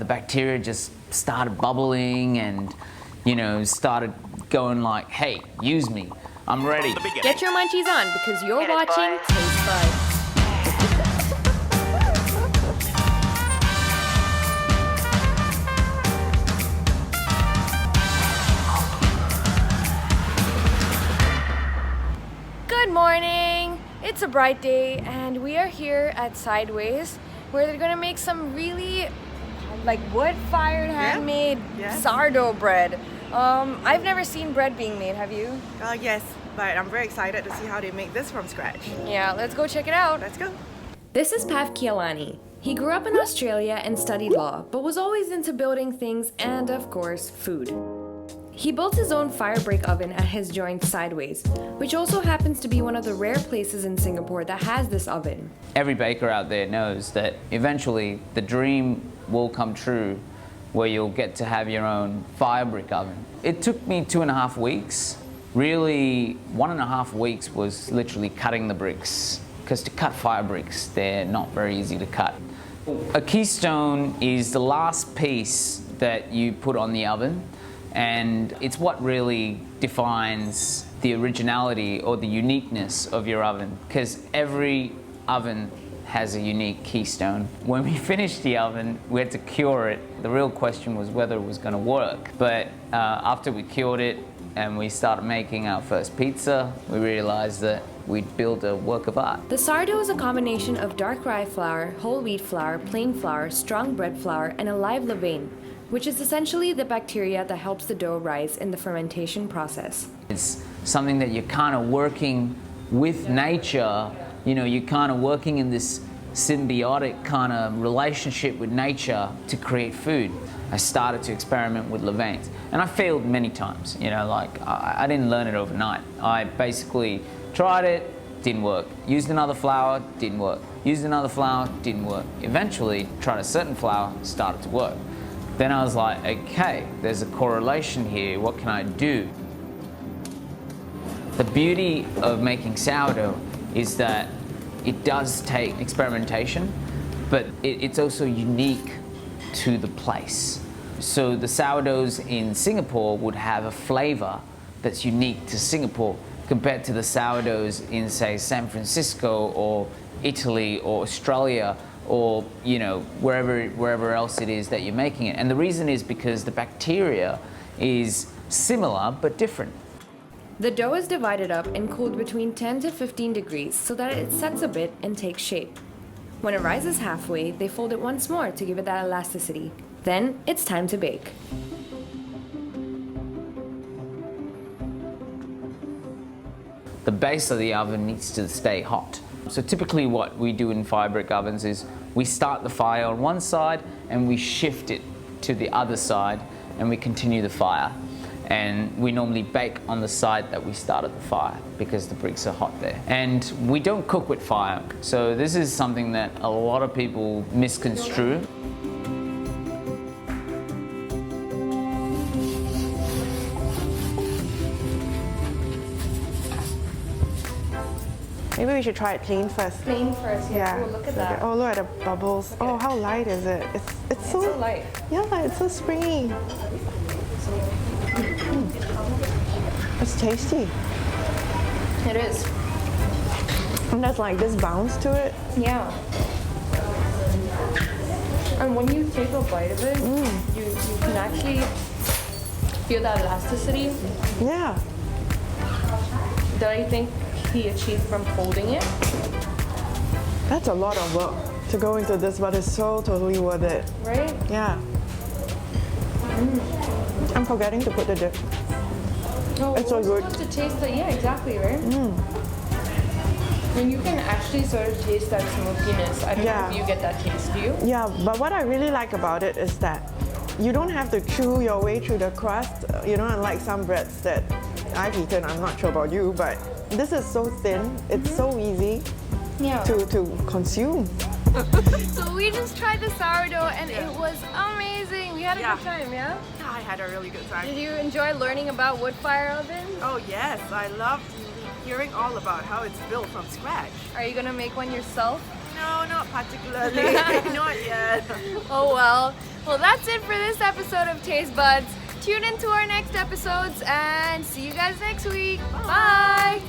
the bacteria just started bubbling and, started going like, hey, use me. I'm ready. Get your munchies on because you're watching Taste Buds. Good morning! It's a bright day and we are here at Sideways where they're gonna make some really wood-fired handmade sourdough bread. I've never seen bread being made, have you? Yes, but I'm very excited to see how they make this from scratch. Yeah, let's go check it out. Let's go. This is Khialani. He grew up in Australia and studied law, but was always into building things and, of course, food. He built his own fire break oven at his joint Sideways, which also happens to be one of the rare places in Singapore that has this oven. Every baker out there knows that eventually the dream will come true where you'll get to have your own fire brick oven. It took me 2.5 weeks. Really, 1.5 weeks was literally cutting the bricks, because to cut fire bricks, they're not very easy to cut. A keystone is the last piece that you put on the oven, and it's what really defines the originality or the uniqueness of your oven, because every oven has a unique keystone. When we finished the oven, we had to cure it. The real question was whether it was going to work. But after we cured it and we started making our first pizza, we realized that we'd built a work of art. The sourdough is a combination of dark rye flour, whole wheat flour, plain flour, strong bread flour, and a live levain, which is essentially the bacteria that helps the dough rise in the fermentation process. It's something that you're kind of working with nature. You're kind of working in this symbiotic kind of relationship with nature to create food. I started to experiment with levains, and I failed many times. I didn't learn it overnight. I basically tried it, didn't work. Used another flour, didn't work. Used another flour, didn't work. Eventually, tried a certain flour, started to work. Then I was like, okay, there's a correlation here. What can I do? The beauty of making sourdough is that it does take experimentation, but it's also unique to the place. So the sourdoughs in Singapore would have a flavor that's unique to Singapore compared to the sourdoughs in, say, San Francisco or Italy or Australia or wherever else it is that you're making it. And the reason is because the bacteria is similar but different. The dough is divided up and cooled between 10 to 15 degrees so that it sets a bit and takes shape. When it rises halfway, they fold it once more to give it that elasticity. Then it's time to bake. The base of the oven needs to stay hot. So typically what we do in fire brick ovens is we start the fire on one side and we shift it to the other side and we continue the fire. And we normally bake on the side that we started the fire because the bricks are hot there. And we don't cook with fire. So this is something that a lot of people misconstrue. Maybe we should try it plain first. Plain first, yeah. Oh, look at that. Oh, look at the bubbles. Oh, how light is it? It's so light. Yeah, it's so springy. It's tasty. It is. And there's like this bounce to it. Yeah. And when you take a bite of it, you can actually feel that elasticity Yeah. that I think he achieved from folding it. That's a lot of work to go into this, but it's so totally worth it. Right? Yeah. I'm forgetting to put the dip. Oh, It's so good. supposed to taste the, yeah, exactly, right? And you can actually sort of taste that smokiness. I don't know if you get that taste, do you? Yeah, but what I really like about it is that you don't have to chew your way through the crust, unlike some breads that I've eaten. I'm not sure about you, but this is so thin. It's so easy to consume. So we just tried the sourdough and it was amazing. We had a good time, yeah? I had a really good time. Did you enjoy learning about wood fire ovens? Oh yes, I love hearing all about how it's built from scratch. Are you gonna make one yourself? No, not particularly. Not yet. Oh well. Well, that's it for this episode of Taste Buds. Tune in to our next episodes and see you guys next week. Bye.